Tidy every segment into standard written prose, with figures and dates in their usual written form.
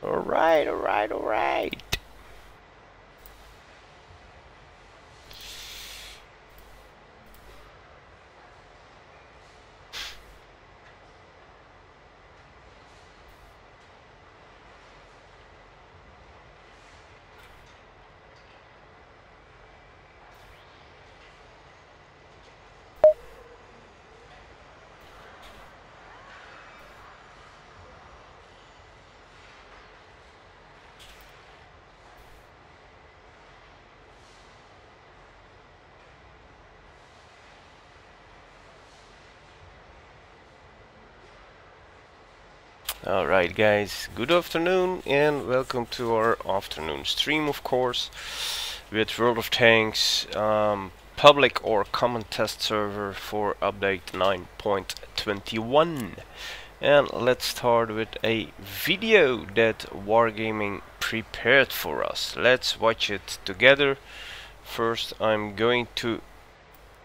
Alright, alright, alright. Alright guys, good afternoon and welcome to our afternoon stream, of course, with World of Tanks public or common test server for update 9.21. And let's start with a video that Wargaming prepared for us. Let's watch it together. First I'm going to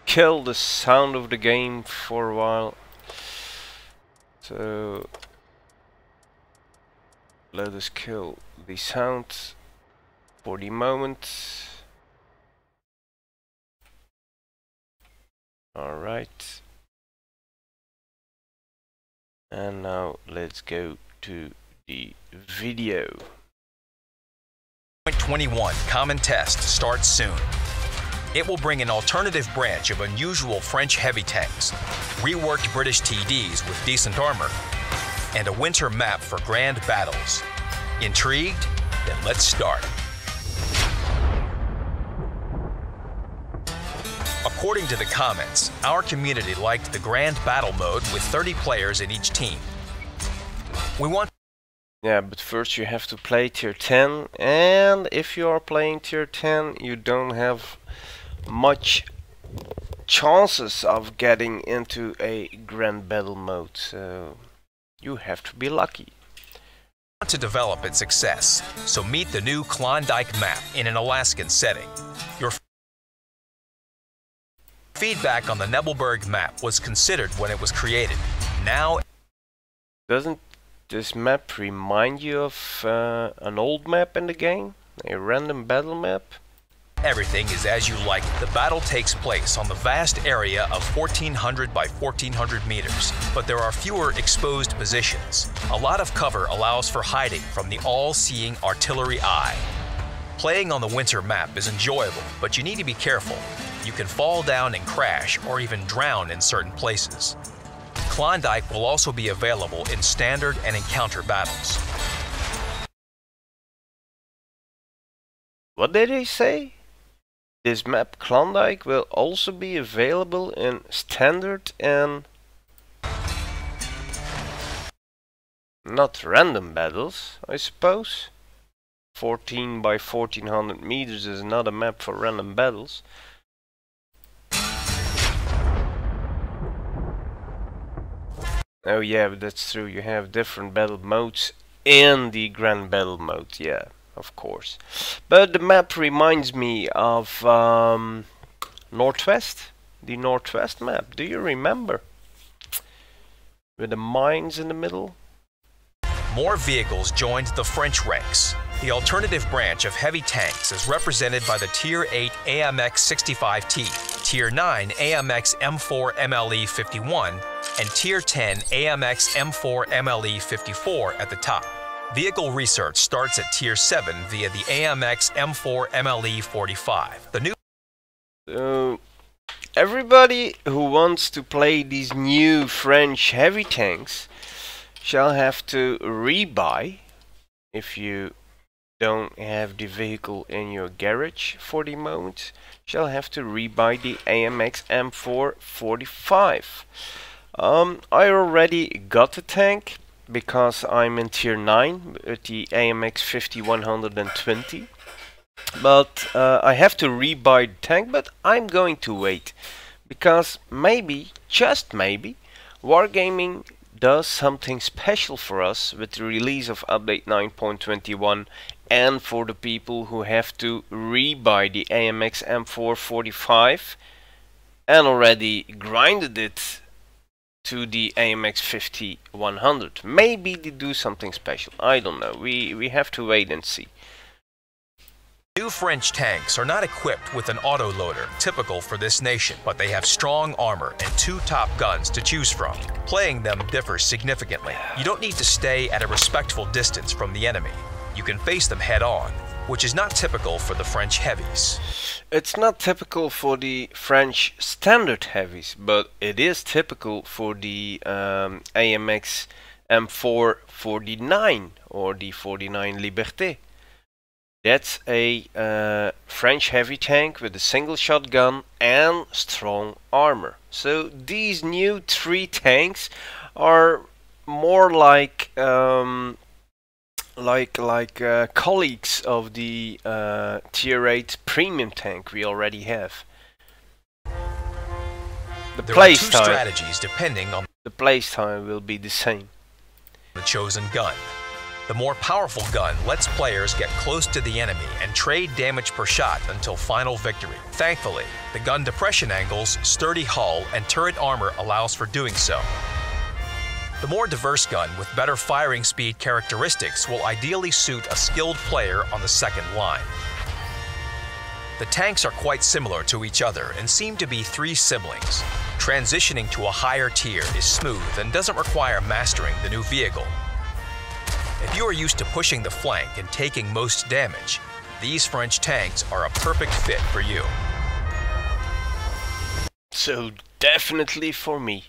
kill the sound of the game for a while. So let us kill the sound for the moment. Alright. And now let's go to the video. 21 common test starts soon. It will bring an alternative branch of unusual French heavy tanks, reworked British TDs with decent armor, and a winter map for grand battles. Intrigued? Then let's start. According to the comments, our community liked the grand battle mode with 30 players in each team. Yeah, but first you have to play tier 10, and if you are playing tier 10 you don't have much chances of getting into a grand battle mode, so you have to be lucky. Want to develop its success, so meet the new Klondike Map in an Alaskan setting. Your feedback on the Nebelberg map was considered when it was created. Now, doesn't this map remind you of an old map in the game? A random battle map? Everything is as you like it. The battle takes place on the vast area of 1400 by 1400 meters, but there are fewer exposed positions. A lot of cover allows for hiding from the all-seeing artillery eye. Playing on the winter map is enjoyable, but you need to be careful. You can fall down and crash or even drown in certain places. Klondike will also be available in standard and encounter battles. What did he say? This map Klondike will also be available in standard and not random battles, I suppose. 14 by 1400 meters is not a map for random battles. Oh yeah, but that's true, you have different battle modes in the grand battle mode, yeah. Of course, but the map reminds me of Northwest, the Northwest map. Do you remember? With the mines in the middle? More vehicles joined the French ranks. The alternative branch of heavy tanks is represented by the Tier 8 AMX 65T, Tier 9 AMX M4 Mle 51, and Tier 10 AMX M4 Emily 54 at the top. Vehicle research starts at Tier 7 via the AMX M4 Emily 45. The new everybody who wants to play these new French heavy tanks shall have to rebuy, if you don't have the vehicle in your garage for the moment, shall have to rebuy the AMX M4 45. I already got the tank, because I'm in tier 9 with the AMX 5120, but I have to rebuy the tank, but I'm going to wait, because maybe, just maybe, Wargaming does something special for us with the release of update 9.21, and for the people who have to rebuy the AMX M4 45 and already grinded it to the AMX 100. Maybe they do something special. I don't know. We have to wait and see. New French tanks are not equipped with an autoloader, typical for this nation, but they have strong armor and 2 top guns to choose from. Playing them differs significantly. You don't need to stay at a respectful distance from the enemy. You can face them head-on, which is not typical for the French heavies. It's not typical for the French standard heavies, but it is typical for the AMX M4 49 or the 49 Liberté. That's a French heavy tank with a single shotgun and strong armor. So these new 3 tanks are more like colleagues of the tier 8 premium tank we already have. There are 2 strategies depending on the place time will be the same. The chosen gun. The more powerful gun lets players get close to the enemy and trade damage per shot until final victory. Thankfully, the gun depression angles, sturdy hull, and turret armor allows for doing so. The more diverse gun with better firing speed characteristics will ideally suit a skilled player on the second line. The tanks are quite similar to each other and seem to be 3 siblings. Transitioning to a higher tier is smooth and doesn't require mastering the new vehicle. If you are used to pushing the flank and taking most damage, these French tanks are a perfect fit for you. So definitely for me.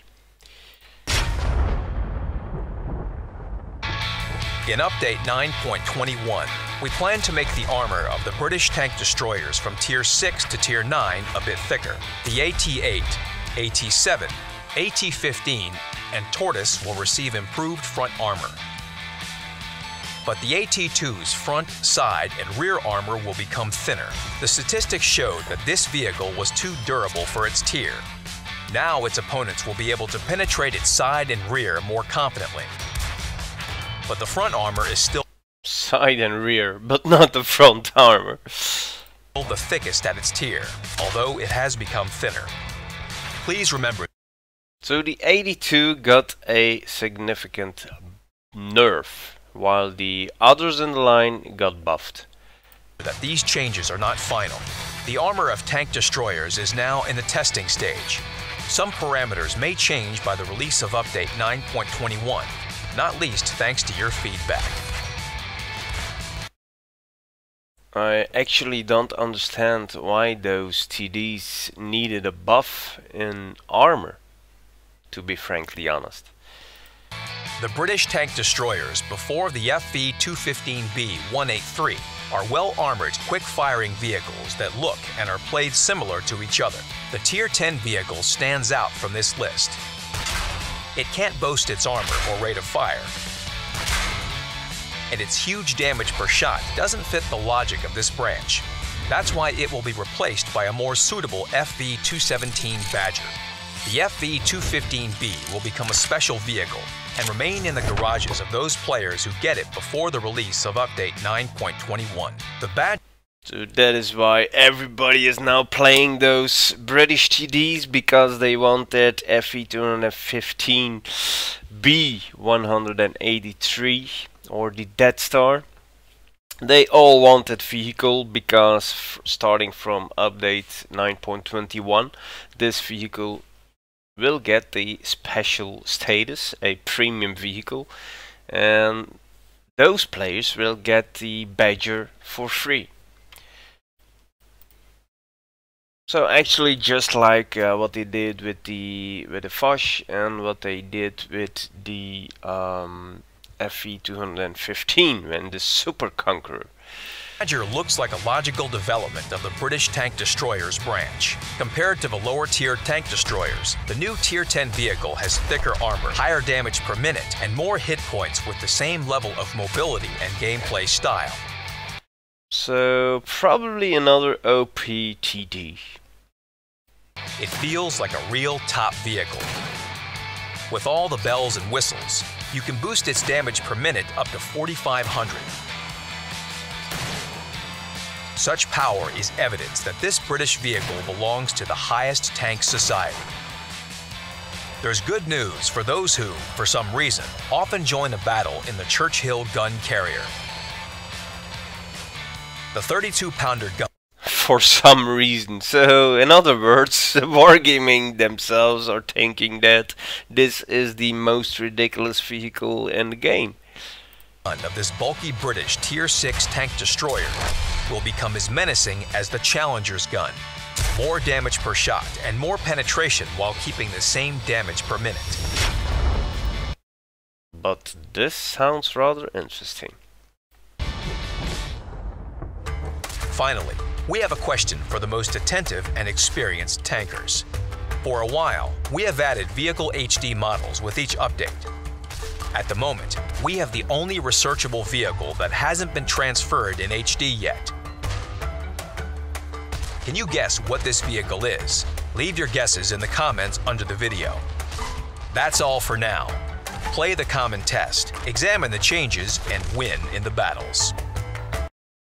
In Update 9.21, we plan to make the armor of the British tank destroyers from Tier 6 to Tier 9 a bit thicker. The AT-8, AT-7, AT-15, and Tortoise will receive improved front armor. But the AT-2's front, side, and rear armor will become thinner. The statistics showed that this vehicle was too durable for its tier. Now its opponents will be able to penetrate its side and rear more confidently. But the front armor is still side and rear, but not the front armor. The thickest at its tier, although it has become thinner. Please remember. So the 82 got a significant nerf, while the others in the line got buffed. That these changes are not final. The armor of tank destroyers is now in the testing stage. Some parameters may change by the release of Update 9.21, not least thanks to your feedback. I actually don't understand why those TDs needed a buff in armor, to be frankly honest. The British tank destroyers before the FV-215B 183 are well-armored, quick-firing vehicles that look and are played similar to each other. The Tier 10 vehicle stands out from this list. It can't boast its armor or rate of fire, and its huge damage per shot doesn't fit the logic of this branch. That's why it will be replaced by a more suitable FV-217 Badger. The FV-215B will become a special vehicle and remain in the garages of those players who get it before the release of Update 9.21. The Badger. So that is why everybody is now playing those British TDs, because they want that FV-215B 183 or the Death Star. They all want that vehicle because starting from Update 9.21, this vehicle will get the special status, a premium vehicle, and those players will get the Badger for free. So actually, just like what they did with the Foch and what they did with the FV-215 when the Super Conqueror. Badger looks like a logical development of the British tank destroyers branch. Compared to the lower tier tank destroyers, the new Tier 10 vehicle has thicker armor, higher damage per minute, and more hit points with the same level of mobility and gameplay style. So probably another OP TD. It feels like a real top vehicle. With all the bells and whistles, you can boost its damage per minute up to 4,500. Such power is evidence that this British vehicle belongs to the highest tank society. There's good news for those who, for some reason, often join a battle in the Churchill Gun Carrier. The 32-pounder gun. For some reason. So, in other words, Wargaming themselves are thinking that this is the most ridiculous vehicle in the game. Of this bulky British Tier 6 tank destroyer will become as menacing as the Challenger's gun. More damage per shot and more penetration while keeping the same damage per minute. But this sounds rather interesting. Finally, we have a question for the most attentive and experienced tankers. For a while, we have added vehicle HD models with each update. At the moment, we have the only researchable vehicle that hasn't been transferred in HD yet. Can you guess what this vehicle is? Leave your guesses in the comments under the video. That's all for now. Play the common test, examine the changes, and win in the battles.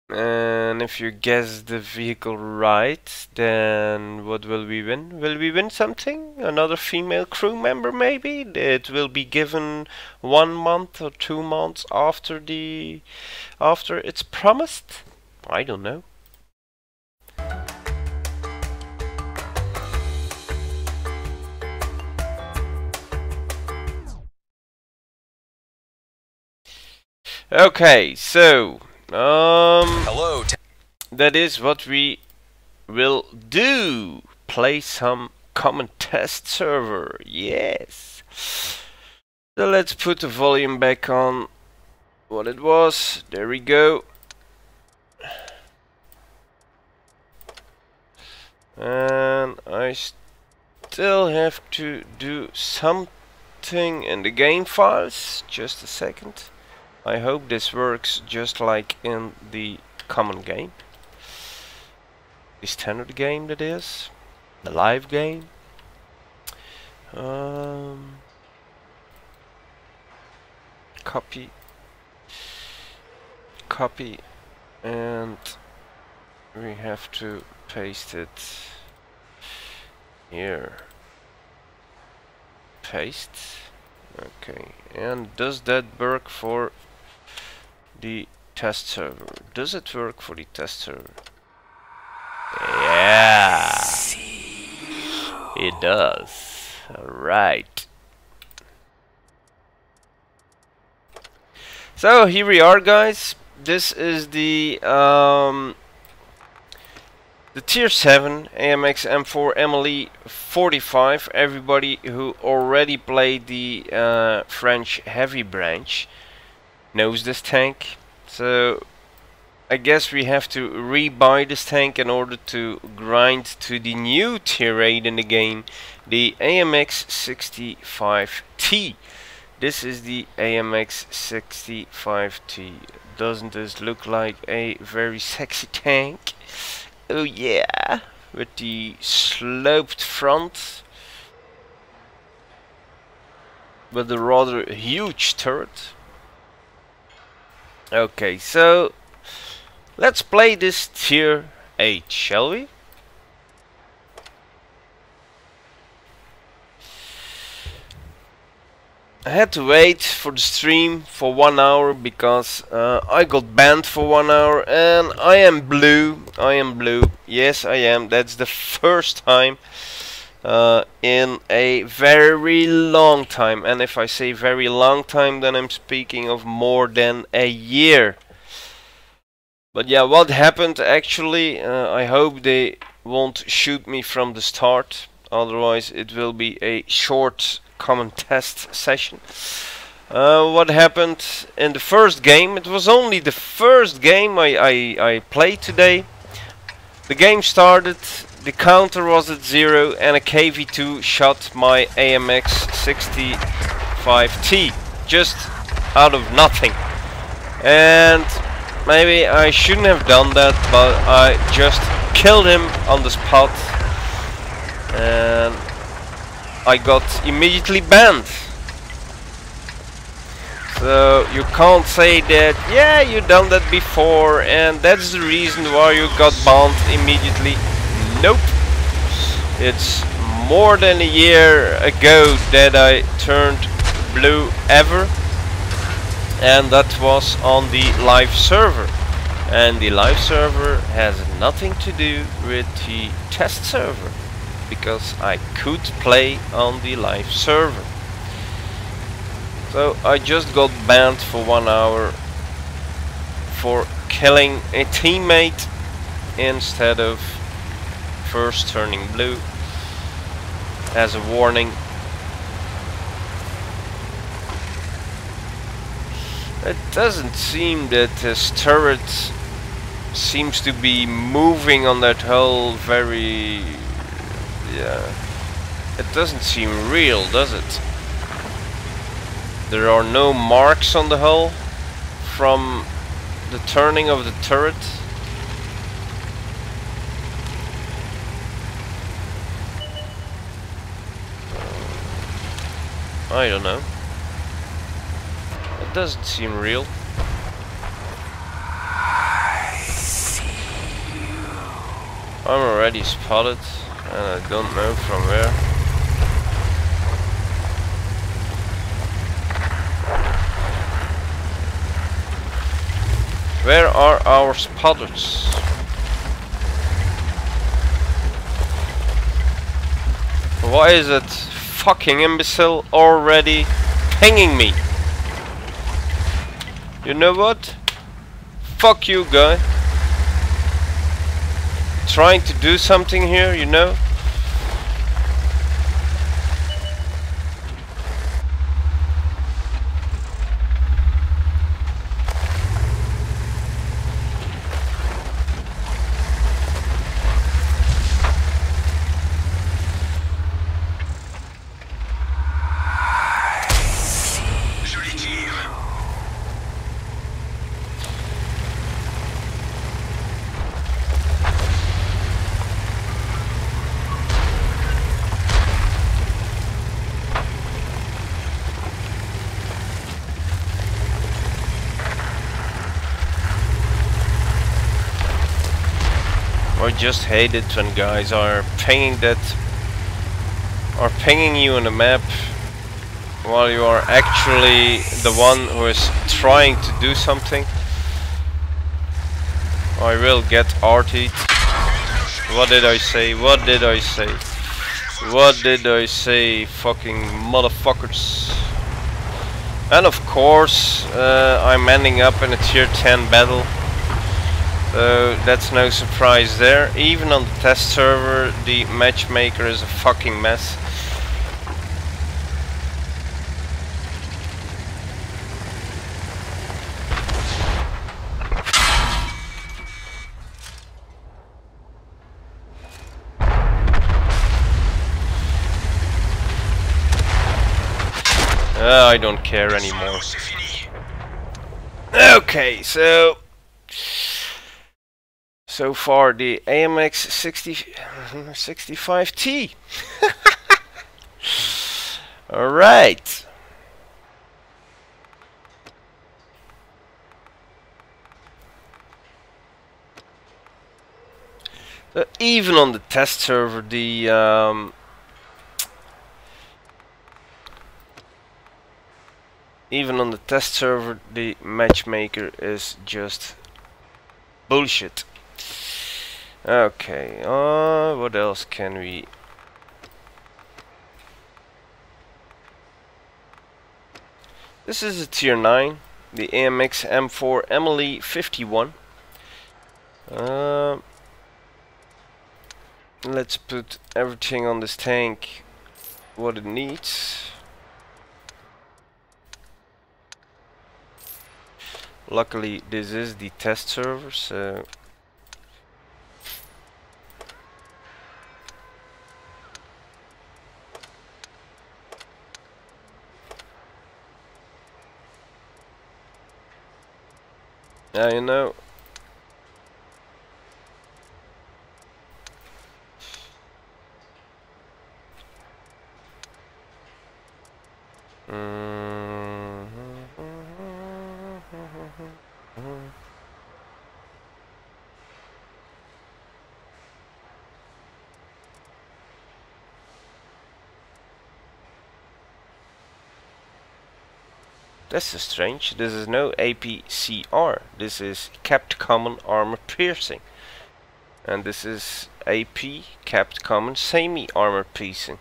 And if you guess the vehicle right, then what will we win? Will we win something? Another female crew member maybe? It will be given 1 month or 2 months after it's promised? I don't know. Okay, so Hello. That is what we will do. Play some common test server. Yes. So let's put the volume back on what it was. There we go. And I still have to do something in the game files. Just a second. I hope this works just like in the common game. The standard game, that is. The live game. Copy. Copy. And we have to paste it here. Paste. Okay. And does that work for the test server? Does it work for the test server? Yeah, it does. Alright. So here we are, guys. This is the Tier 7 AMX M4 Emily 45. Everybody who already played the French heavy branch knows this tank. So I guess we have to rebuy this tank in order to grind to the new tier 8 in the game, the AMX 65T. This is the AMX 65T. Doesn't this look like a very sexy tank? Oh yeah, with the sloped front, with a rather huge turret. Okay, so let's play this tier 8, shall we? I had to wait for the stream for 1 hour because I got banned for 1 hour, and I am blue. I am blue. Yes, I am. That's the first time in a very long time, and if I say very long time, then I'm speaking of more than a year. But yeah, what happened actually, I hope they won't shoot me from the start, otherwise it will be a short common test session. What happened in the first game, it was only the first game I played today. The game started, the counter was at 0, and a KV2 shot my AMX 65T just out of nothing. And maybe I shouldn't have done that, but I just killed him on the spot, and I got immediately banned. So you can't say that, yeah, you done that before and that's the reason why you got banned immediately. Nope. It's more than a year ago that I turned blue ever, and that was on the live server. And the live server has nothing to do with the test server, because I could play on the live server. So I just got banned for 1 hour for killing a teammate instead of first turning blue as a warning. It doesn't seem that this turret seems to be moving on that hull very... yeah. It doesn't seem real, does it? There are no marks on the hull from the turning of the turret. I don't know. It doesn't seem real. I'm already spotted, and I don't know from where. Where are our spotters? Why is that fucking imbecile already pinging me? You know what? Fuck you, guy. Trying to do something here, you know? I just hate it when guys are pinging you on the map while you are actually the one who is trying to do something. I will get RT'd. What did I say? What did I say? What did I say? Fucking motherfuckers. And of course, I'm ending up in a tier 10 battle. So that's no surprise there. Even on the test server, the matchmaker is a fucking mess. I don't care anymore. Okay, so far the AMX 65T. All right. Even on the test server, the matchmaker is just bullshit. Okay, what else can we... This is a tier 9, the AMX M4 Emily 51. Let's put everything on this tank what it needs. Luckily this is the test server, so yeah, you know. This is strange. This is no APCR. This is Capped Common Armor Piercing. And this is AP Capped Common Semi Armor Piercing.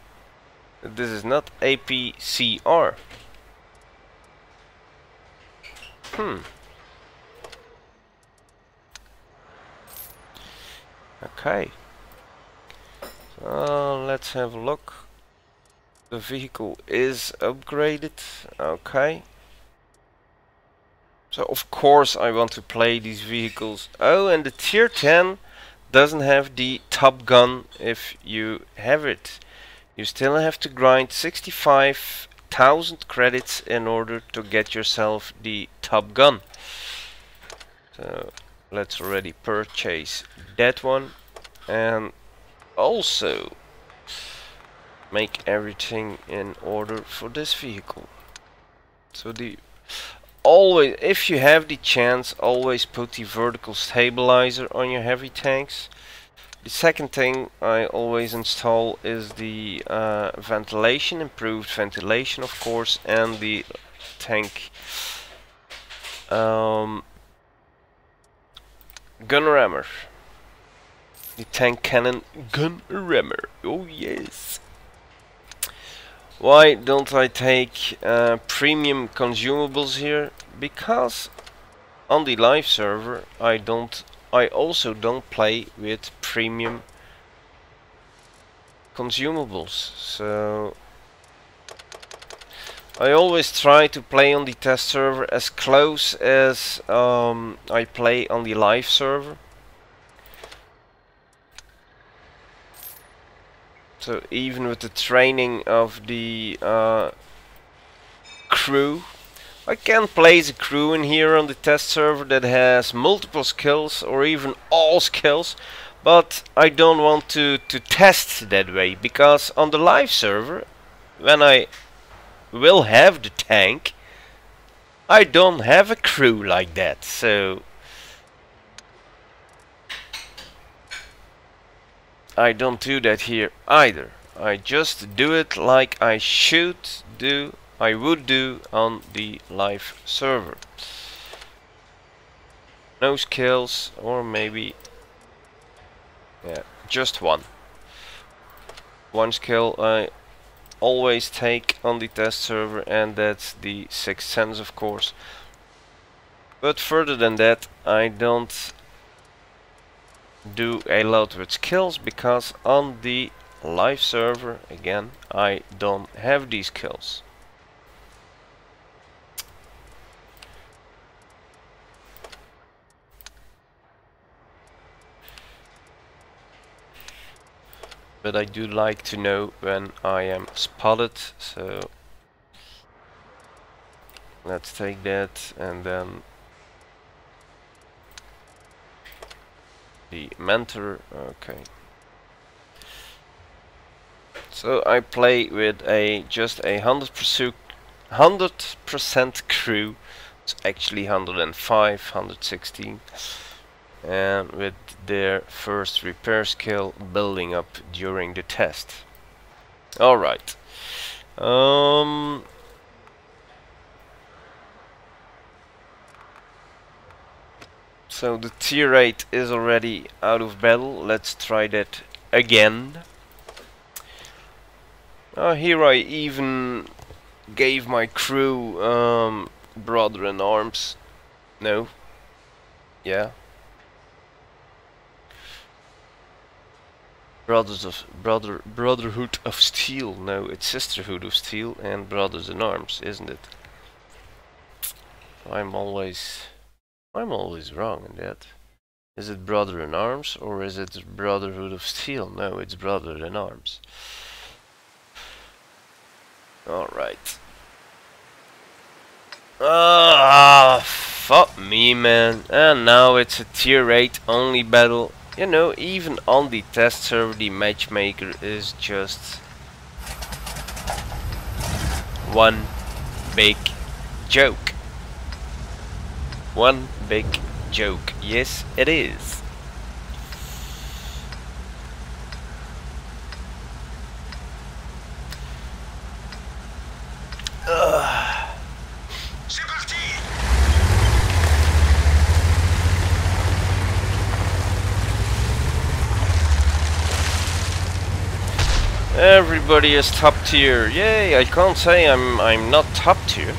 This is not APCR. Okay. So let's have a look. The vehicle is upgraded. Okay. So of course I want to play these vehicles. Oh, and the tier 10 doesn't have the Top Gun if you have it. You still have to grind 65,000 credits in order to get yourself the Top Gun. So let's already purchase that one and also make everything in order for this vehicle. So always, if you have the chance, always put the vertical stabilizer on your heavy tanks. The second thing I always install is the ventilation, improved ventilation of course, and the tank gun rammer. The tank cannon gun rammer. Oh yes. Why don't I take premium consumables here? Because on the live server I also don't play with premium consumables. So I always try to play on the test server as close as I play on the live server. So even with the training of the crew, I can place a crew in here on the test server that has multiple skills or even all skills, but I don't want to test that way, because on the live server, when I will have the tank, I don't have a crew like that. So I don't do that here either. I just do it like I would do on the live server. No skills, or maybe just one. One skill I always take on the test server, and that's the Sixth Sense of course. But further than that I don't do a lot with skills, because on the live server again I don't have these skills. But I do like to know when I am spotted, so let's take that, and then the mentor. Okay. So I play with just a 100% crew. It's actually 105, 116. And with their first repair skill building up during the test. Alright. So the tier 8 is already out of battle. Let's try that again. Here I even gave my crew brother in arms. No. Yeah. Brotherhood of Steel. No, it's Sisterhood of Steel and Brothers in Arms, isn't it? I'm always wrong in that. Is it Brother in Arms or is it Brotherhood of Steel? No, it's Brother in Arms. Alright. Fuck me, man. And now it's a tier 8 only battle. You know, even on the test server, the matchmaker is just one big joke. One big joke. Yes, it is. Everybody is top tier. Yay! I can't say I'm not top tier.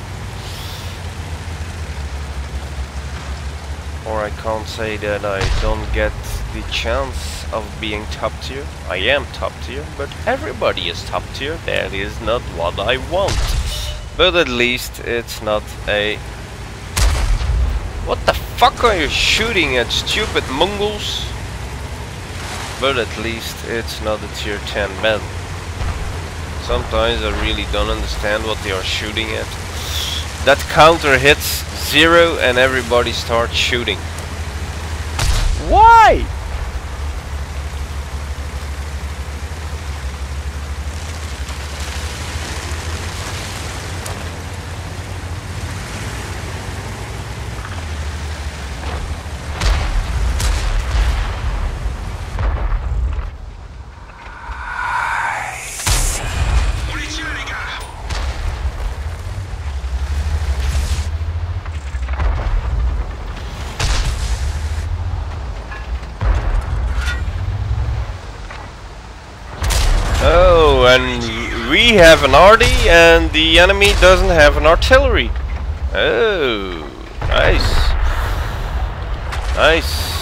Or I can't say that I don't get the chance of being top tier. I am top tier, but everybody is top tier. That is not what I want. But at least it's not a... What the fuck are you shooting at, stupid Mongols? But at least it's not a tier 10 battle. Sometimes I really don't understand what they are shooting at. That counter hits 0 and everybody starts shooting. Why? Oh, and we have an arty and the enemy doesn't have an artillery. Oh, nice. Nice.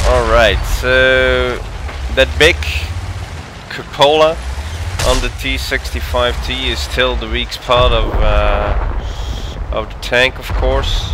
Alright, so that big cupola on the T65T is still the weak spot of the tank, of course.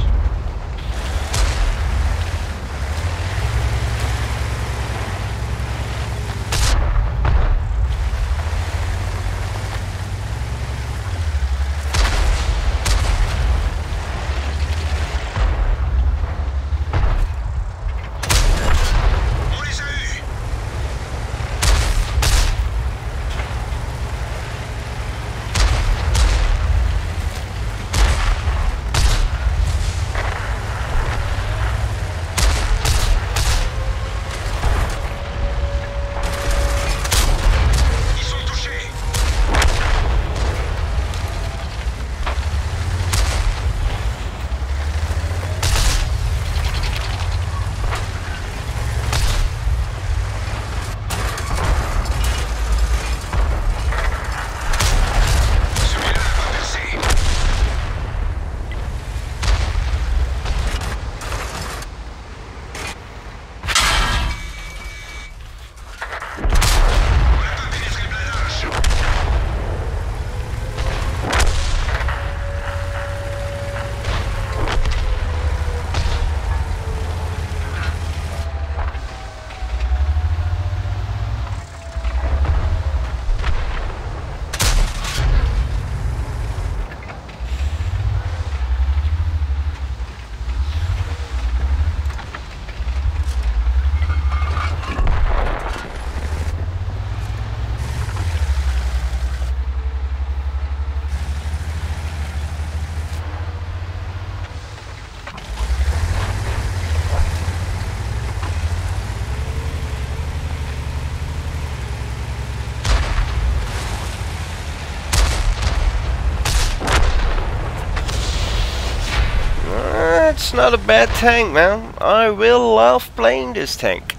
It's not a bad tank, man. I will love playing this tank.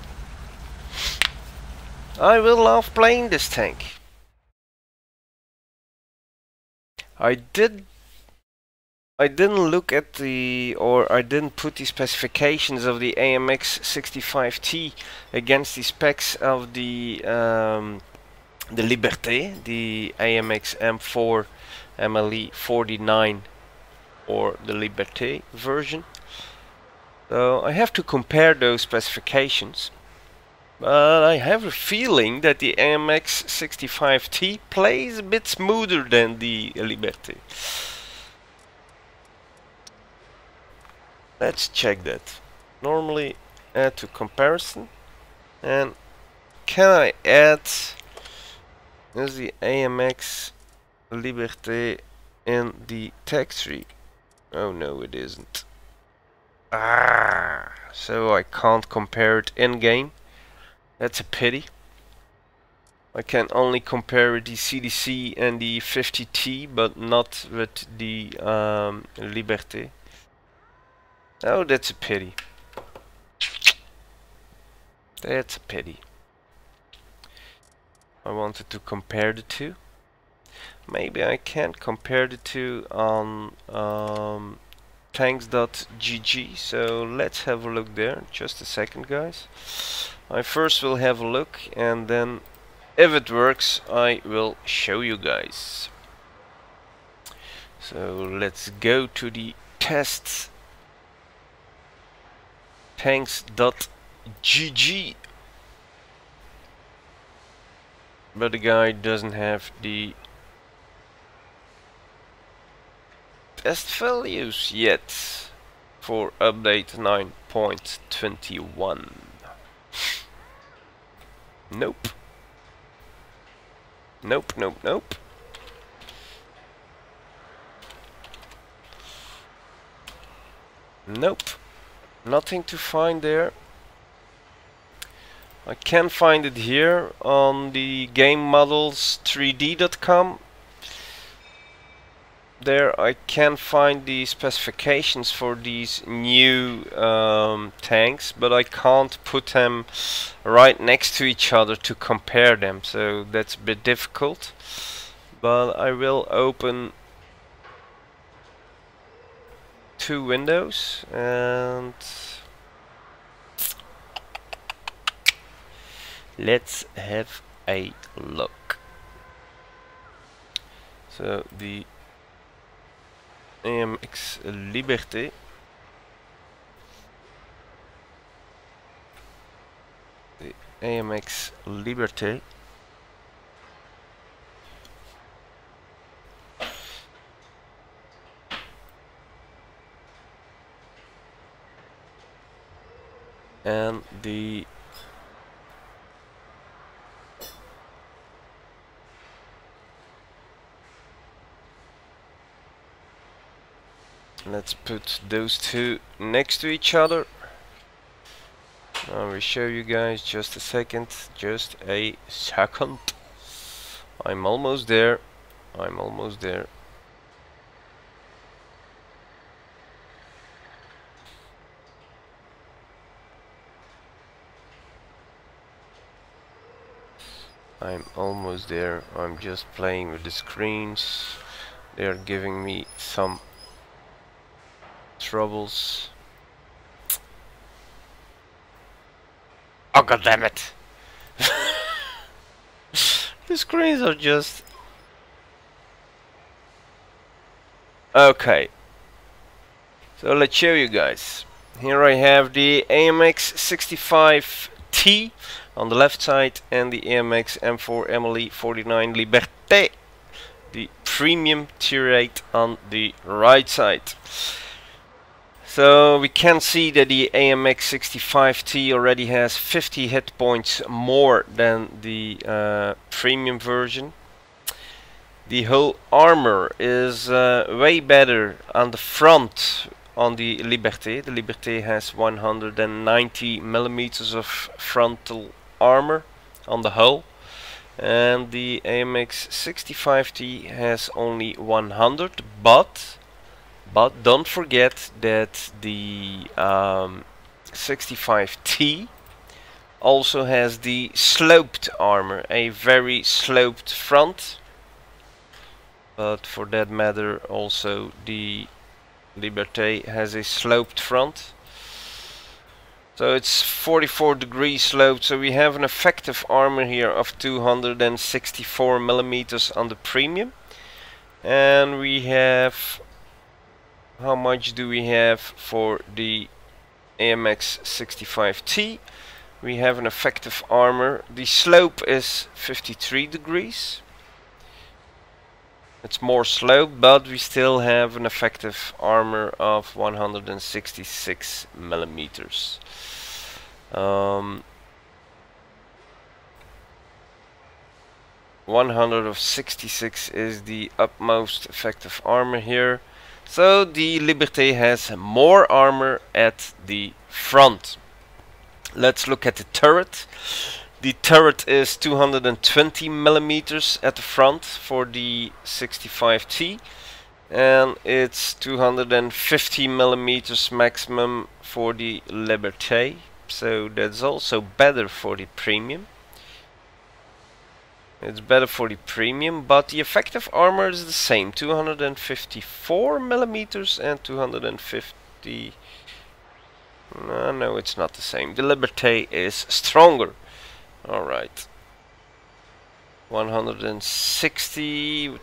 I will love playing this tank. I didn't look at I didn't put the specifications of the AMX 65T against the specs of the Liberté, the AMX M4 Emily 49, or the Liberté version. So I have to compare those specifications. But I have a feeling that the AMX 65T plays a bit smoother than the Liberté. Let's check that. Normally add to comparison. And can I add Is the AMX Liberté in the text tree? Oh no, it isn't. Ah, so I can't compare it in game. That's a pity. I can only compare with the CDC and the 50T, but not with the Liberté. Oh, that's a pity. That's a pity. I wanted to compare the two. Maybe I can't compare the two on tanks.gg, so let's have a look there. Just a second, guys. I first will have a look, and then if it works I will show you guys. So let's go to the tests tanks.gg, but the guy doesn't have the test values yet for update 9.21. Nope. Nope, nope, nope. Nope. Nothing to find there. I can find it here on the gamemodels3d.com. There I can find the specifications for these new tanks, but I can't put them right next to each other to compare them, so that's a bit difficult. But I will open two windows and let's have a look. So the AMX Liberté. The AMX Liberté. And the let's put those two next to each other. I will show you guys just a second. Just a second. I'm almost there. I'm almost there. I'm almost there. I'm just playing with the screens. They're giving me some troubles. Oh, god damn it! The screens are just okay. So let's show you guys. Here I have the AMX 65T on the left side and the AMX M4 Emily 49 Liberté, the premium tier 8, on the right side. So we can see that the AMX 65T already has 50 hit points more than the premium version. The whole armor is way better on the front on the Liberté. The Liberté has 190 millimeters of frontal armor on the hull, and the AMX 65T has only 100, but don't forget that the 65T also has the sloped armor, a very sloped front, but for that matter also the Liberté has a sloped front. So it's 44 degrees sloped, so we have an effective armor here of 264 millimeters on the premium. And we have, how much do we have for the AMX 65T? We have an effective armor. The slope is 53 degrees. It's more sloped, but we still have an effective armor of 166 millimeters. 166 is the utmost effective armor here. So the Liberté has more armor at the front. Let's look at the turret. The turret is 220 millimeters at the front for the 65T, and it's 250 millimeters maximum for the Liberté. So that's also better for the premium. It's better for the premium, but the effective armor is the same, 254 millimeters and 250. No, it's not the same. The Liberté is stronger. Alright. 160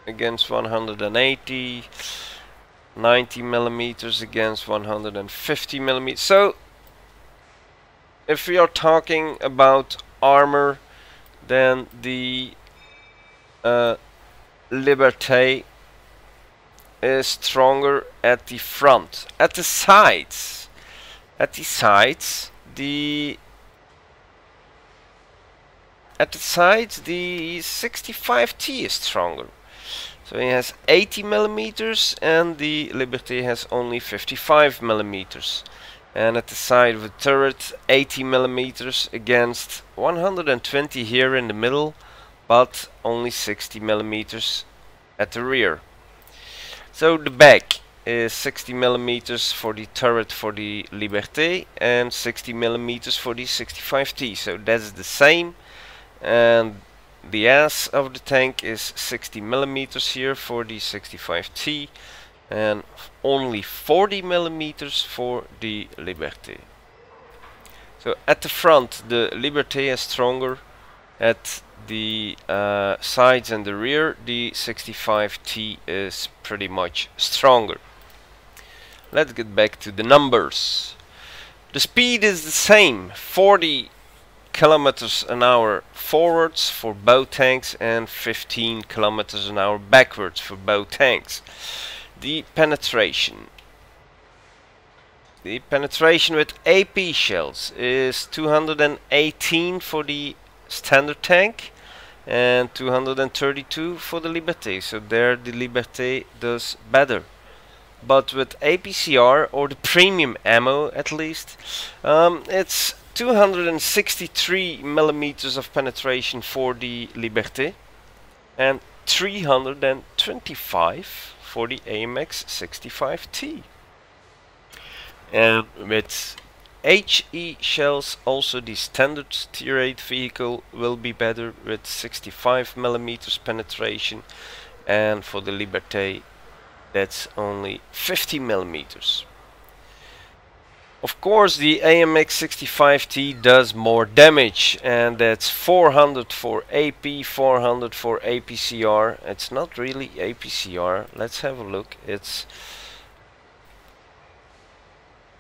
against 180. 90 millimeters against 150 millimeters. So, if we are talking about armor, then the Liberté is stronger at the front. At the sides, the 65T is stronger. So he has 80 millimeters and the Liberté has only 55 millimeters. And at the side of the turret, 80 millimeters against 120 here in the middle, but only 60 millimeters at the rear. So the back is 60 millimeters for the turret for the Liberté and 60 millimeters for the 65T. So that's the same. And the ass of the tank is 60 millimeters here for the 65T. And only 40 millimeters for the Liberté. So at the front the Liberté is stronger. At the sides and the rear the 65T is pretty much stronger. Let's get back to the numbers. The speed is the same, 40 kilometers an hour forwards for both tanks and 15 kilometers an hour backwards for both tanks. The penetration with AP shells is 218 for the standard tank and 232 for the Liberté. So there the Liberté does better. But with APCR, or the premium ammo at least, it's 263 millimeters of penetration for the Liberté and 325 for the AMX 65T. And with HE shells, also the standard tier 8 vehicle will be better with 65 millimeters penetration, and for the Liberté that's only 50 millimeters. Of course the AMX 65T does more damage, and that's 400 for AP, 400 for APCR. It's not really APCR. Let's have a look. It's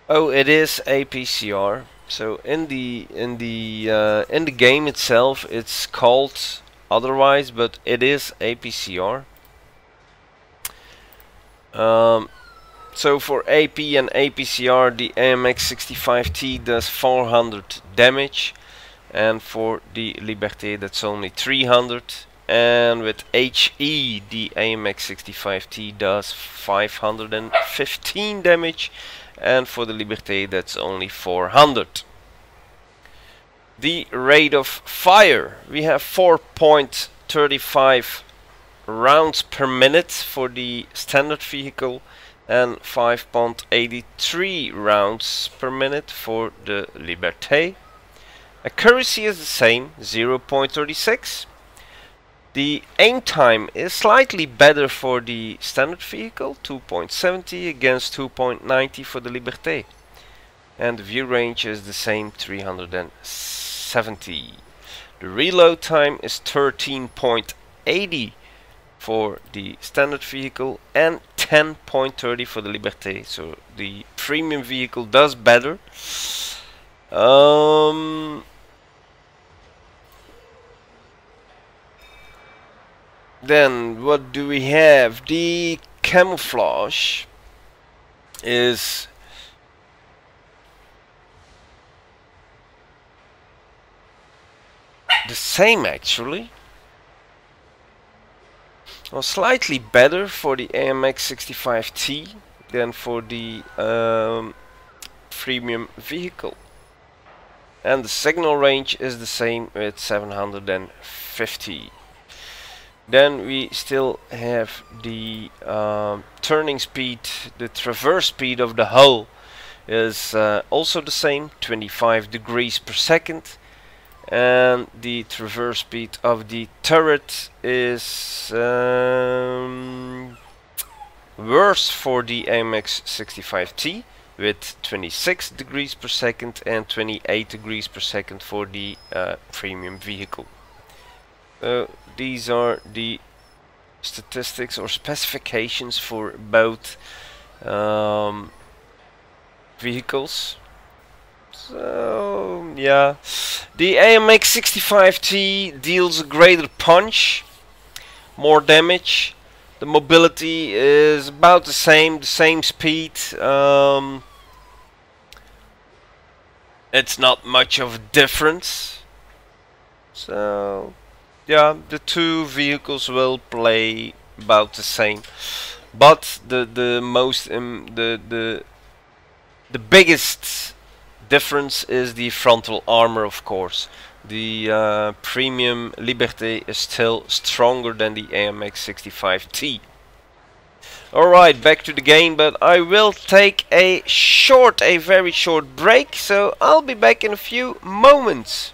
it is APCR. So in the game itself it's called otherwise, but it is APCR. So for AP and APCR the AMX 65T does 400 damage, and for the Liberté that's only 300, and with HE the AMX 65T does 515 damage, and for the Liberté that's only 400. The rate of fire, we have 4.35 rounds per minute for the standard vehicle and 5.83 rounds per minute for the Liberté. Accuracy is the same, 0.36. The aim time is slightly better for the standard vehicle, 2.70 against 2.90 for the Liberté. And the view range is the same, 370. The reload time is 13.80 for the standard vehicle and 10.30 for the Liberté. So the premium vehicle does better. Then what do we have? The camouflage is the same actually. Well, slightly better for the AMX 65T than for the premium vehicle. And the signal range is the same with 750. Then we still have the turning speed, the traverse speed of the hull is also the same, 25 degrees per second. And the traverse speed of the turret is worse for the AMX 65T with 26 degrees per second and 28 degrees per second for the premium vehicle. These are the statistics or specifications for both vehicles. So yeah, the AMX 65T deals a greater punch, more damage. The mobility is about the same speed. It's not much of a difference. So yeah, the two vehicles will play about the same. But the biggest difference is the frontal armor, of course. The premium Liberté is still stronger than the AMX 65T. Alright, back to the game, but I will take a very short break, so I'll be back in a few moments.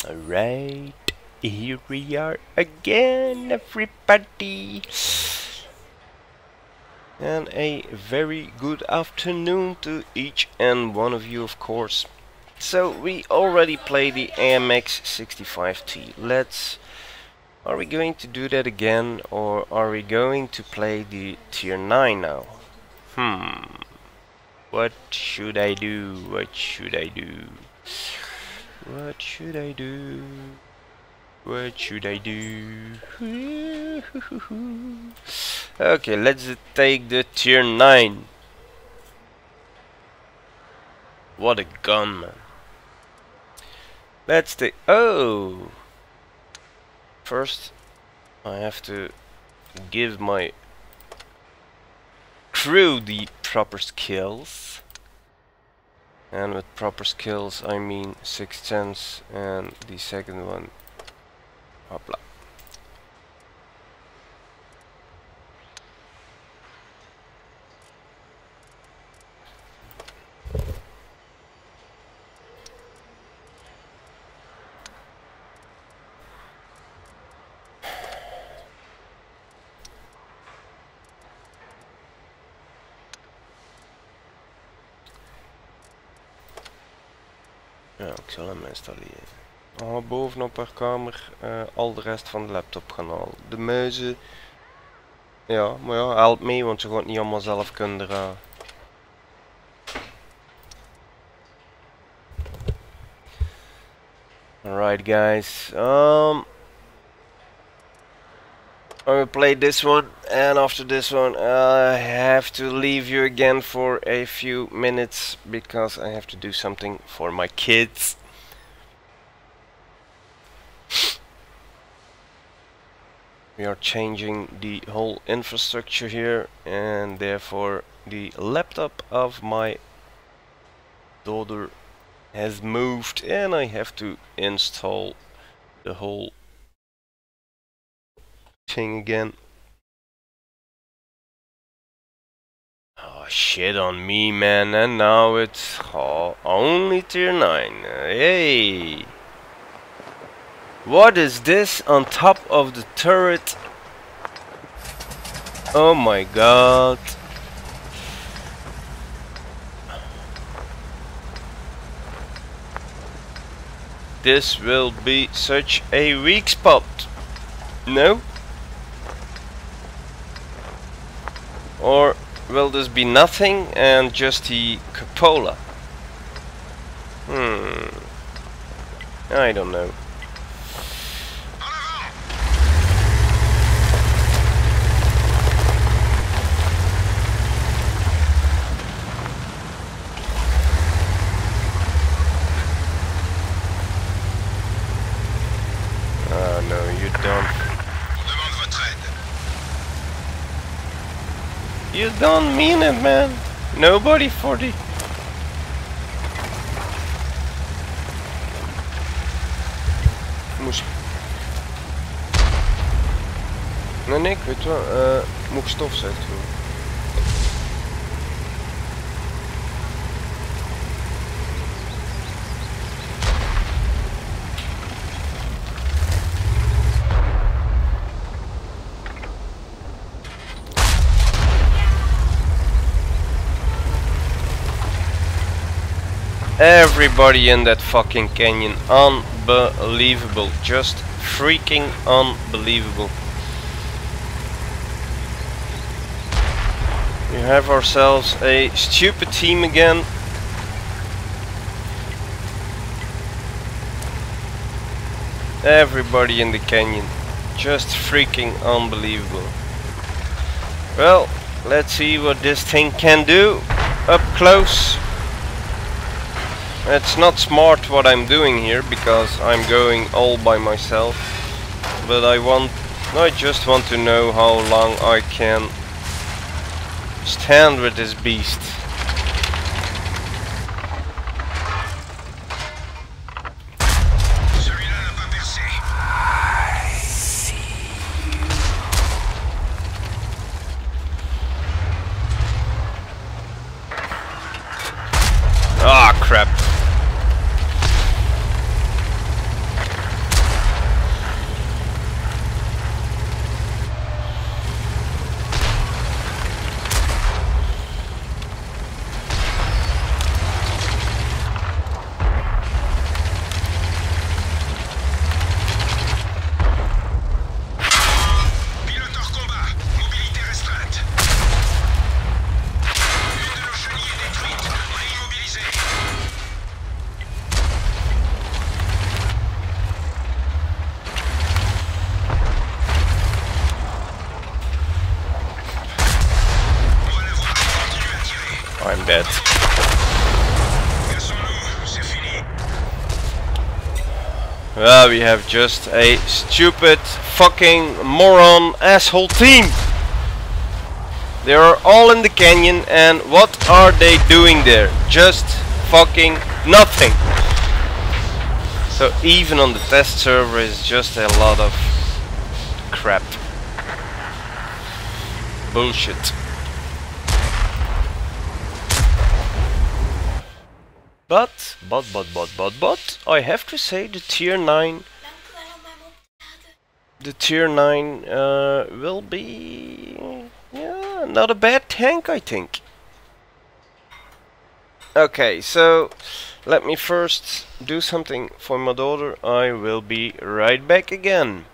Alright, here we are again, everybody. And a very good afternoon to each and one of you, of course. So we already played the AMX 65T. Are we going to do that again, or are we going to play the tier 9 now? What should I do? What should I do? What should I do? What should I do? Okay, let's take the tier 9. What a gun, man. Let's take... Oh! First, I have to give my crew the proper skills. And with proper skills I mean 6th sense, and the second one, hopla. Ja, ik zal hem installeren. Oh, bovenop haar kamer al de rest van de laptop gaan halen. De muizen. Ja, maar ja, help mee, want ze gaan het niet allemaal zelf kunnen dragen. Alright guys, I will play this one, and after this one I have to leave you again for a few minutes because I have to do something for my kids. We are changing the whole infrastructure here, and therefore the laptop of my daughter has moved, and I have to install the whole thing again. Oh, shit on me, man. And now it's only tier 9. Hey, what is this on top of the turret? Oh my god. This will be such a weak spot. No? Or will this be nothing and just the cupola? I don't know. Oh no, you don't. You don't mean it, man. Nobody for the... Moest... Nee, ik weet wel. Moet ik stofzuigen doen. Everybody in that fucking canyon, unbelievable, just freaking unbelievable. We have ourselves a stupid team again. Everybody in the canyon, just freaking unbelievable. Well, let's see what this thing can do up close. It's not smart what I'm doing here because I'm going all by myself, but I just want to know how long I can stand with this beast. Ah, crap. Well, we have just a stupid fucking moron asshole team. They are all in the canyon, and what are they doing there? Just fucking nothing. So even on the test server is just a lot of crap. Bullshit. But, I have to say the tier 9 will be, yeah, not a bad tank, I think. Okay, so let me first do something for my daughter. I will be right back again.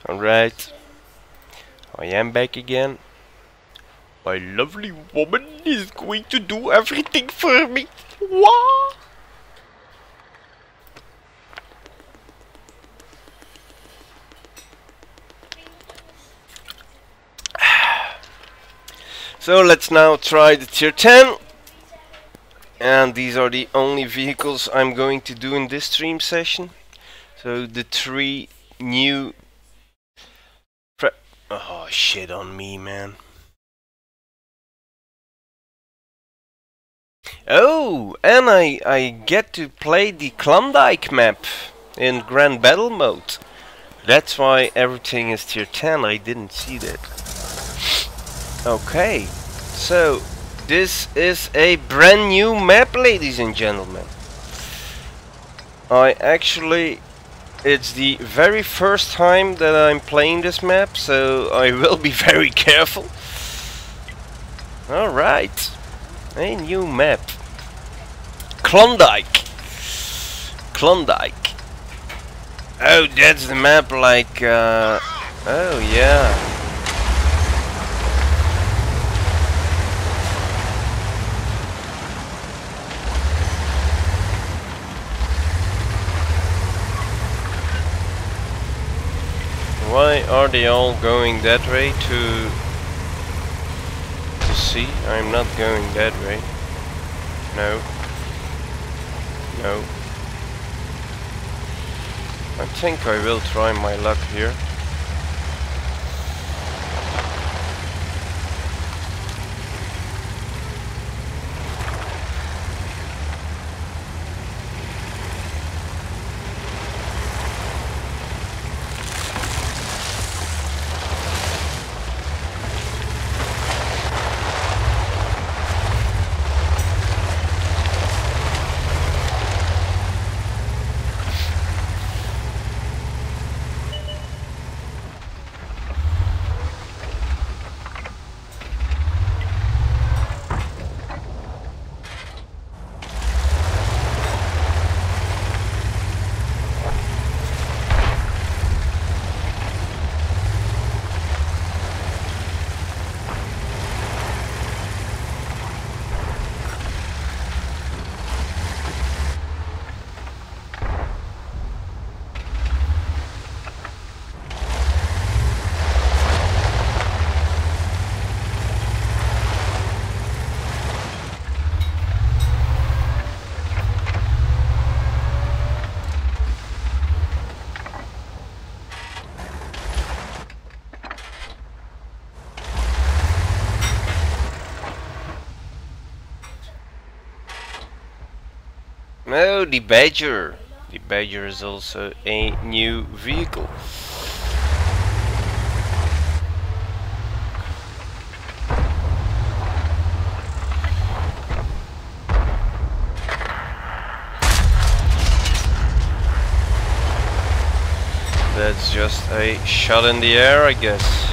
Alright, I am back again. My lovely woman is going to do everything for me. Wah! So let's now try the tier 10. And these are the only vehicles I'm going to do in this stream session. So the 3 new... Oh, shit on me, man. Oh, and I get to play the Klondike Map in Grand Battle mode. That's why everything is tier 10, I didn't see that. Okay, so this is a brand new map, ladies and gentlemen. It's the very first time that I'm playing this map, so I will be very careful. Alright, a new map. Klondike. Oh, that's the map like, oh yeah. Why are they all going that way to see? I'm not going that way. No. I think I will try my luck here. No, the Badger. The Badger is also a new vehicle. That's just a shot in the air, I guess.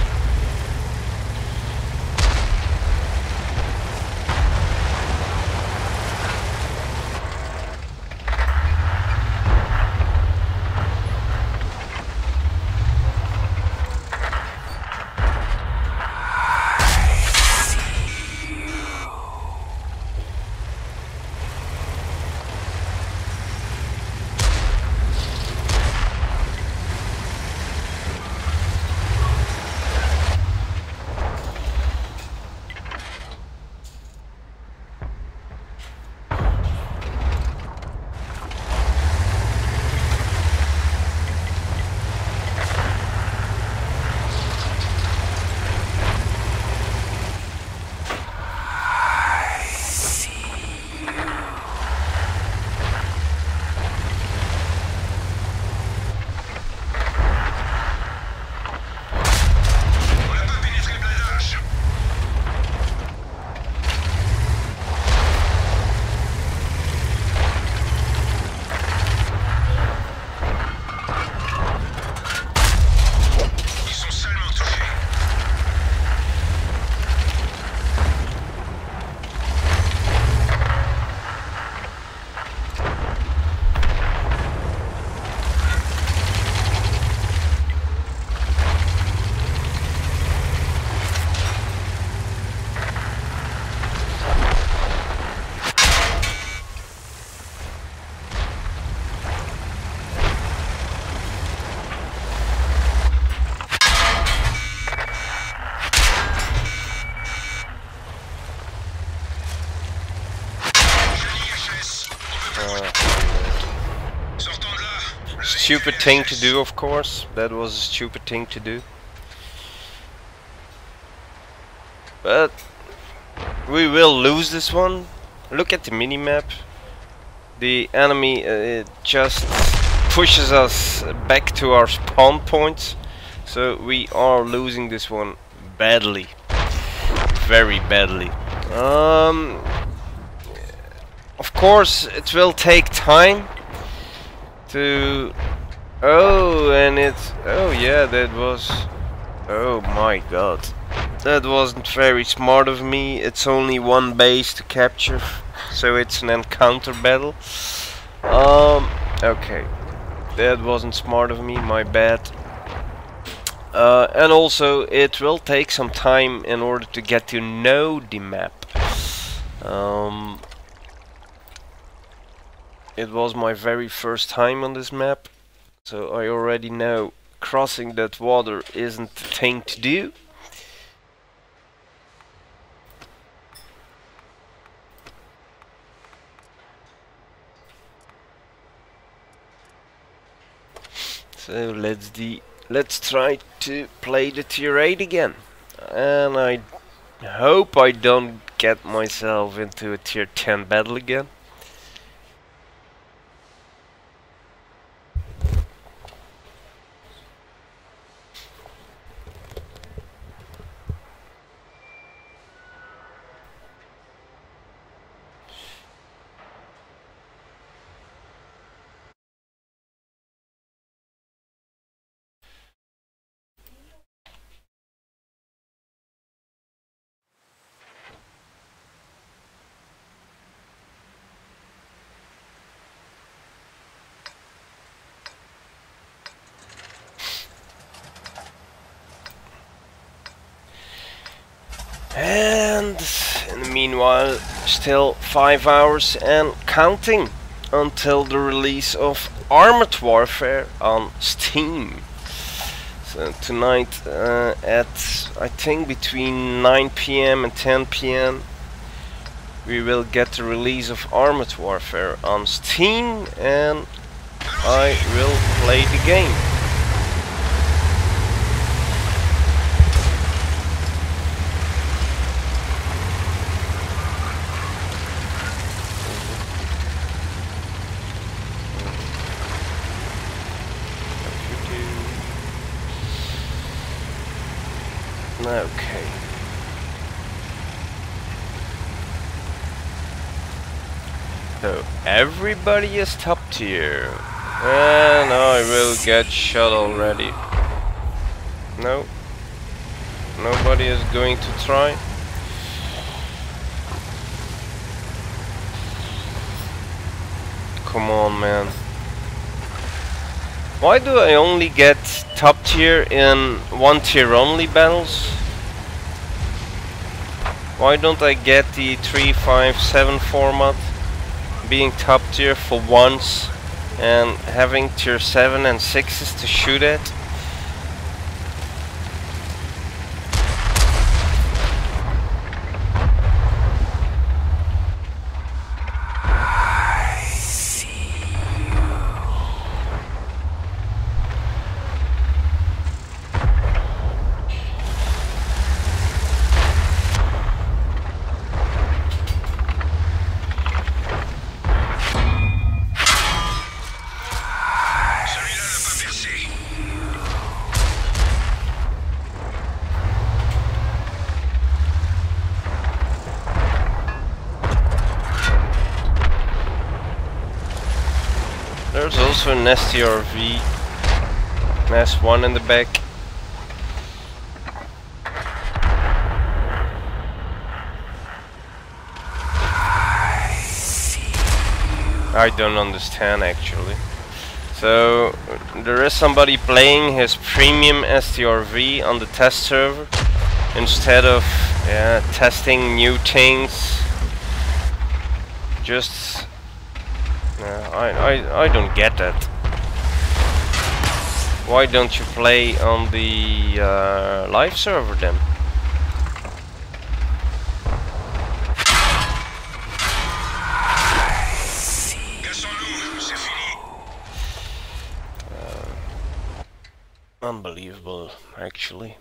Stupid thing to do, of course. That was a stupid thing to do. But we will lose this one. Look at the minimap. The enemy just pushes us back to our spawn points. So we are losing this one badly. Very badly. Of course, it will take time to... Oh, and it's... Oh yeah, that was... Oh my god. That wasn't very smart of me. It's only one base to capture, so it's an encounter battle. Okay. That wasn't smart of me, my bad. And also, it will take some time in order to get to know the map. It was my very first time on this map, so I already know crossing that water isn't the thing to do. So let's try to play the tier 8 again. And I hope I don't get myself into a tier 10 battle again. And in the meanwhile, still 5 hours and counting until the release of Armored Warfare on Steam. So tonight at I think between 9 PM and 10 PM we will get the release of Armored Warfare on Steam, and I will play the game. Okay. So everybody is top tier, and I will get shot already. No, nobody is going to try. Come on, man. Why do I only get top tier in 1 tier only battles? Why don't I get the 3, 5, 7 format, being top tier for once and having tier 7 and 6s to shoot at? There's also an STRV, an S1 in the back. I don't understand actually. So there is somebody playing his premium STRV on the test server instead of testing new things. Just I don't get that. Why don't you play on the live server then? actually.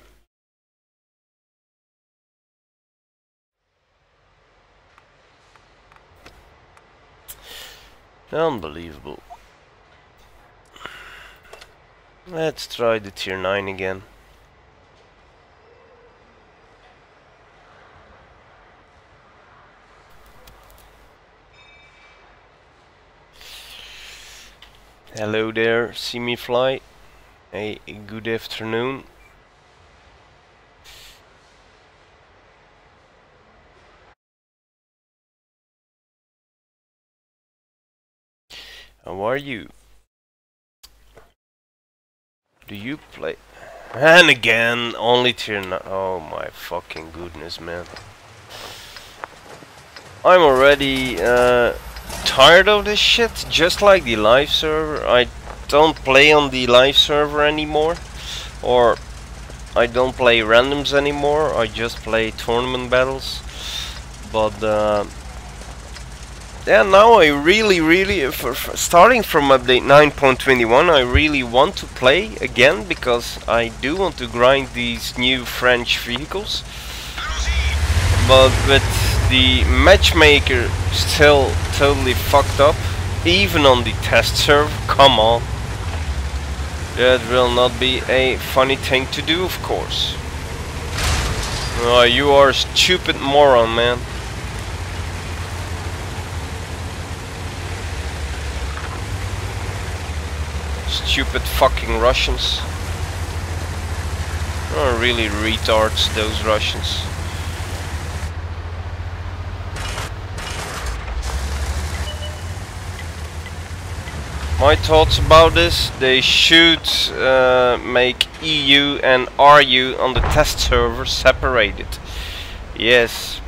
Unbelievable. Let's try the tier 9 again. Hello there, see me fly. Hey, good afternoon. How are you? Do you play? And again, only tier 9. Oh my fucking goodness, man. I'm already tired of this shit, just like the live server. I don't play on the live server anymore, or I don't play randoms anymore. I just play tournament battles. But yeah, now I really, starting from update 9.21, I really want to play again, because I do want to grind these new French vehicles. But with the matchmaker still totally fucked up, even on the test server, come on. That will not be a funny thing to do, of course. Oh, you are a stupid moron, man. Stupid fucking Russians. Oh, really retards, those Russians. My thoughts about this: they should make EU and RU on the test server separated. Yes,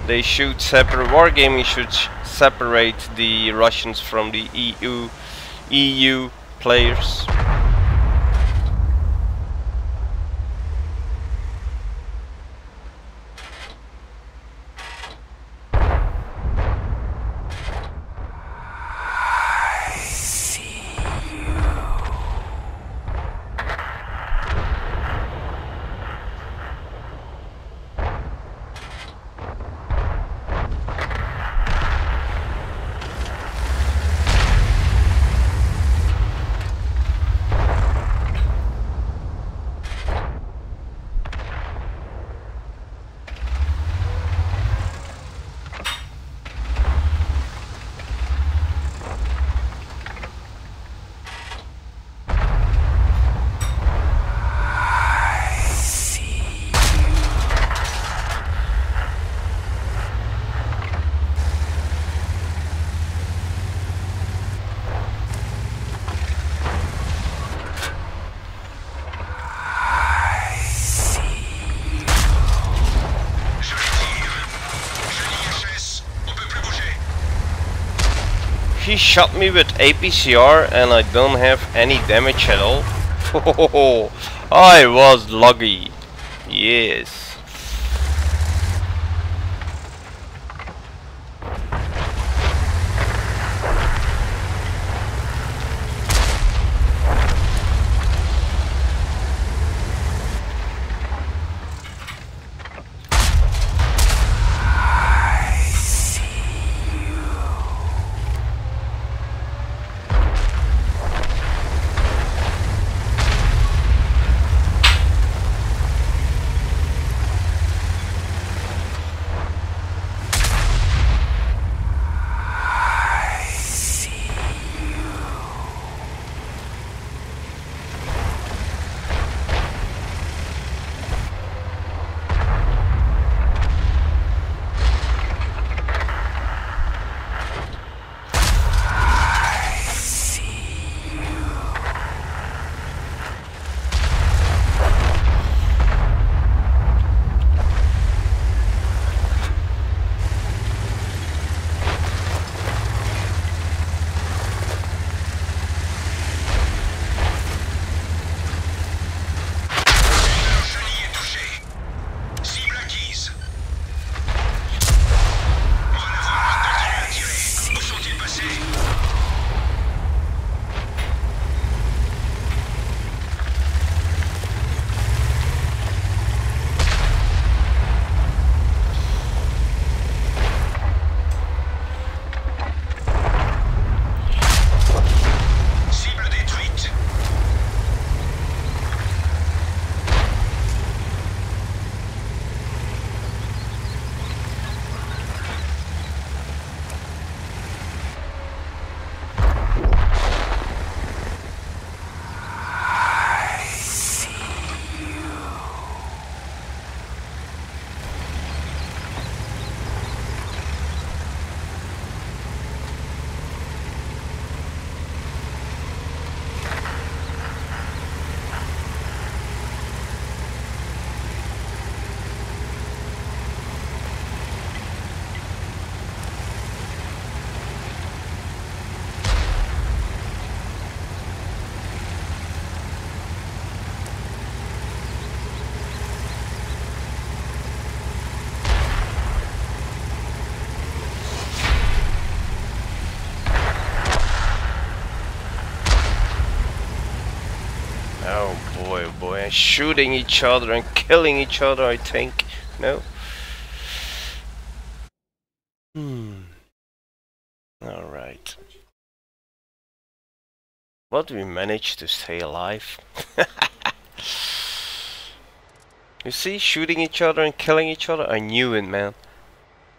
they should separate. Wargaming should separate the Russians from the EU players. He shot me with APCR and I don't have any damage at all. I was lucky. Yes. boy, oh boy. And shooting each other and killing each other, I think. No? Alright. But we managed to stay alive. You see, shooting each other and killing each other? I knew it, man.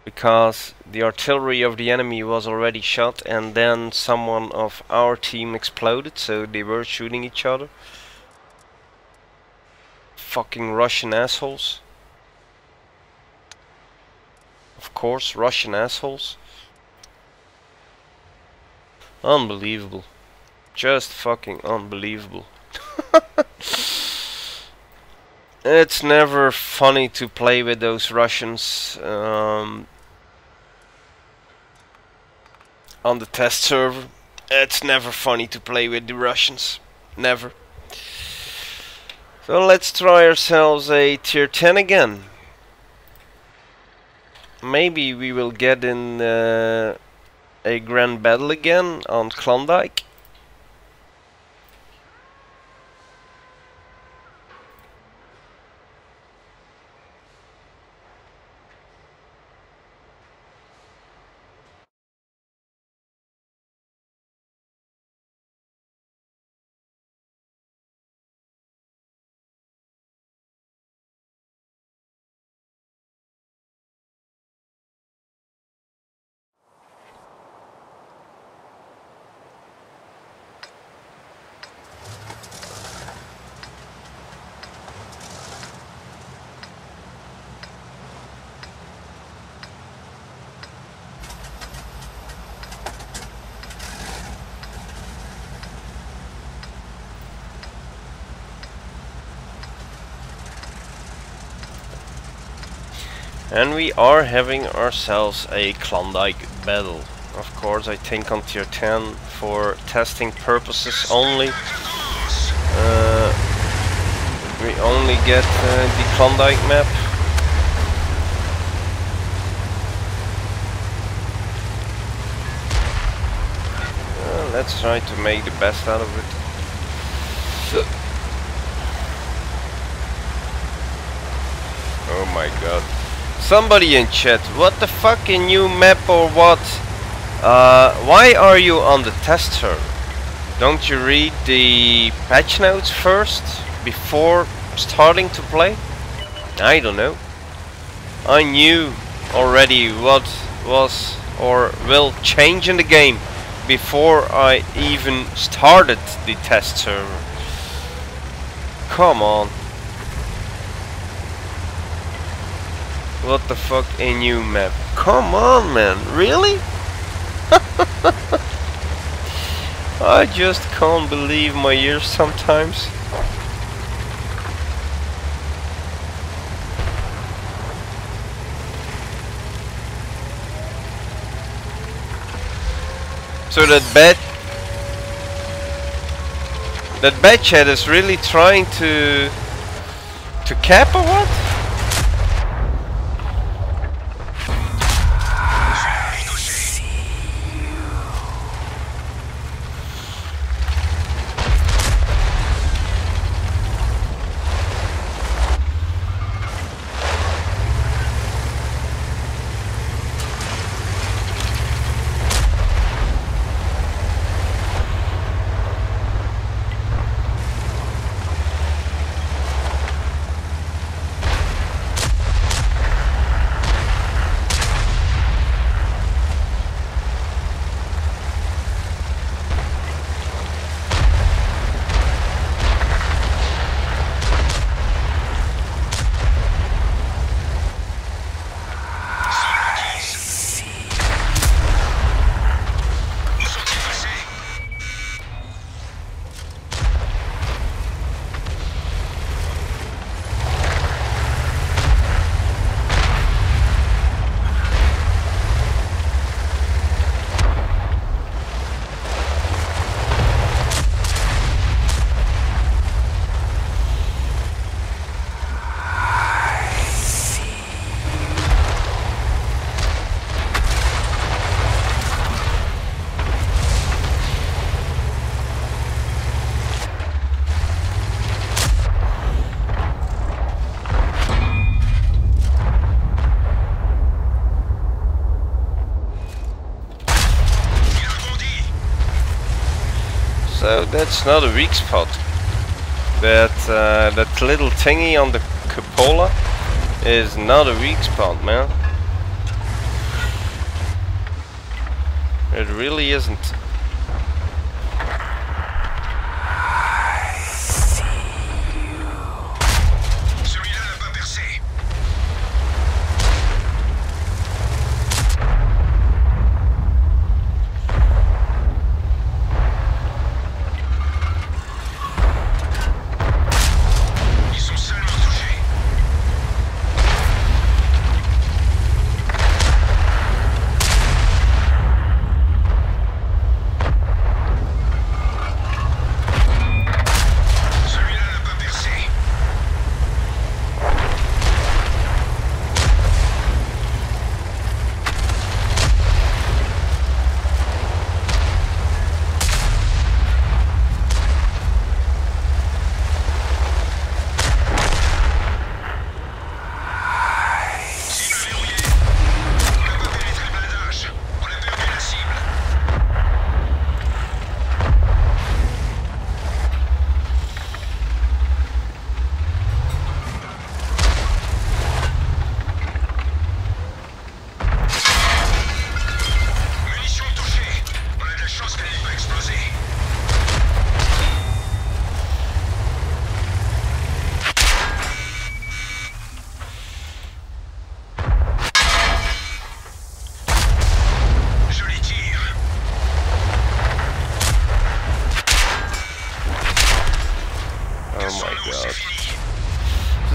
Because the artillery of the enemy was already shot and then someone of our team exploded, so they were shooting each other. Fucking Russian assholes. Of course, Russian assholes. Unbelievable. Just fucking unbelievable. It's never funny to play with those Russians on the test server. It's never funny to play with the Russians. Never. So let's try ourselves a tier 10 again. Maybe we will get in a grand battle again on Klondike. And we are having ourselves a Klondike battle. Of course, I think on tier 10 for testing purposes only. We only get the Klondike map. Let's try to make the best out of it. Oh my god. Somebody in chat, what the fuck, a new map or what? Why are you on the test server? Don't you read the patch notes first before starting to play? I don't know. I knew already what was or will change in the game before I even started the test server. Come on. What the fuck, a new map? Come on, man, really? I just can't believe my ears sometimes. So that bad chat is really trying to cap or what? So that's not a weak spot. That little thingy on the cupola is not a weak spot, man. It really isn't.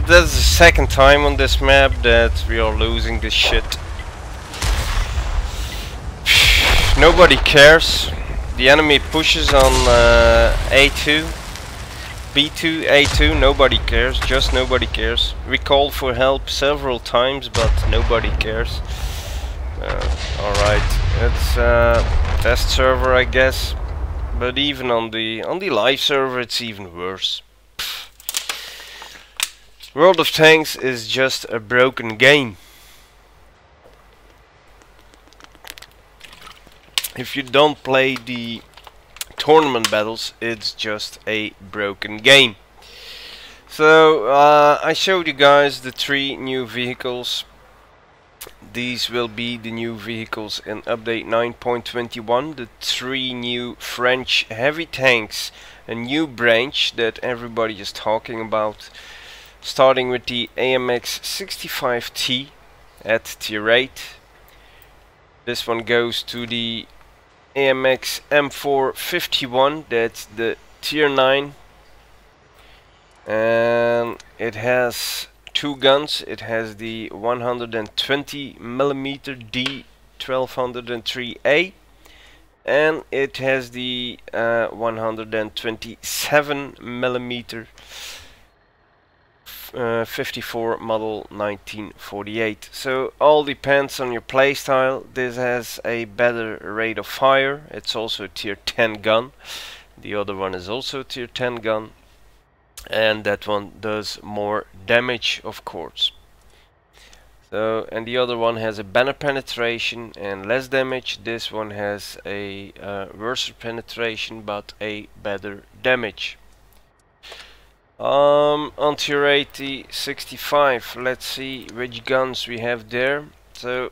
That's the second time on this map that we are losing this shit. Nobody cares. The enemy pushes on A2, B2, A2. Nobody cares. Just nobody cares. We called for help several times, but nobody cares. Alright, it's test server, I guess. But even on the live server, it's even worse. World of Tanks is just a broken game. If you don't play the tournament battles, it's just a broken game. So I showed you guys the 3 new vehicles. These will be the new vehicles in update 9.21. The 3 new French heavy tanks, a new branch that everybody is talking about. Starting with the AMX 65T at tier 8. This one goes to the AMX M4 51, that's the tier 9. And it has 2 guns. It has the 120mm D1203A and it has the 127mm 54 model 1948. So all depends on your playstyle. This has a better rate of fire. It's also a tier 10 gun. The other one is also a tier 10 gun, and that one does more damage, of course. So, and the other one has a better penetration and less damage. This one has a worse penetration but a better damage. On tier 80 65, let's see which guns we have there. So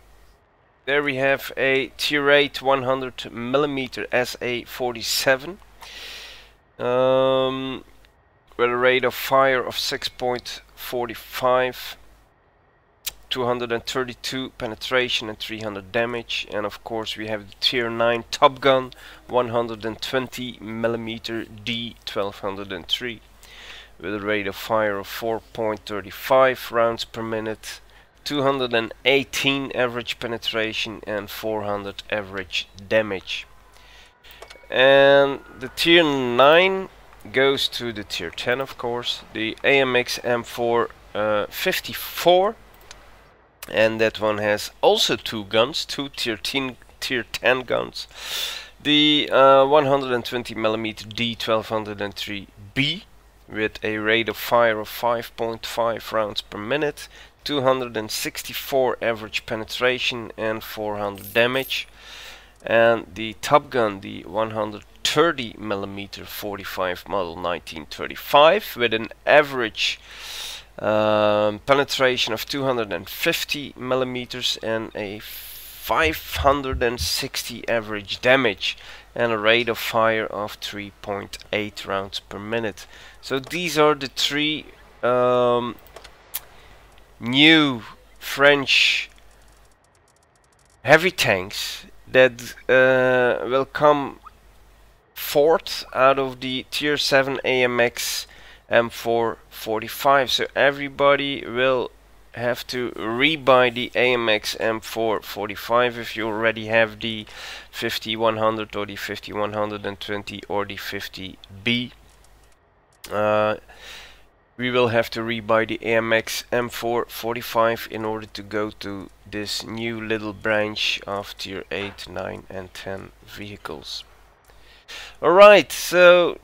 there we have a tier 8 100mm SA-47 with a rate of fire of 6.45, 232 penetration and 300 damage. And of course we have the tier 9 Top Gun 120mm D1203 with a rate of fire of 4.35 rounds per minute, 218 average penetration and 400 average damage. And the tier 9 goes to the tier 10, of course, the AMX M4 54, and that one has also 2 guns, 2 tier 10 guns. The 120mm D1203B with a rate of fire of 5.5 rounds per minute, 264 average penetration and 400 damage. And the Top Gun, the 120mm 30mm 45 model 1935 with an average penetration of 250 millimeters and a 560 average damage and a rate of fire of 3.8 rounds per minute. So these are the three new French heavy tanks that will come forth out of the tier 7 AMX M4 45. So everybody will have to rebuy the AMX M4 45 if you already have the 5100 or the 5120 or the 50B. We will have to rebuy the AMX M4 45 in order to go to this new little branch of tier 8, 9 and 10 vehicles. Alright, so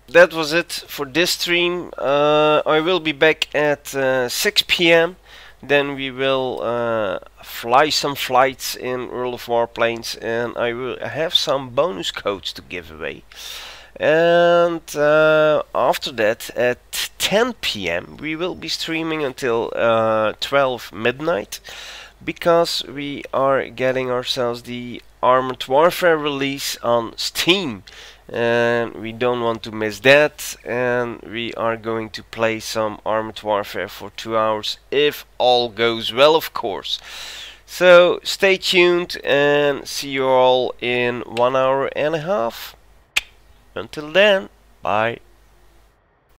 that was it for this stream. I will be back at 6 PM. Then we will fly some flights in World of Warplanes, and I will have some bonus codes to give away. And after that, at 10 PM, we will be streaming until 12 midnight, because we are getting ourselves the Armored Warfare release on Steam, and we don't want to miss that. And we are going to play some Armored Warfare for 2 hours, if all goes well, of course. So stay tuned and see you all in 1 hour and a half. Until then, bye.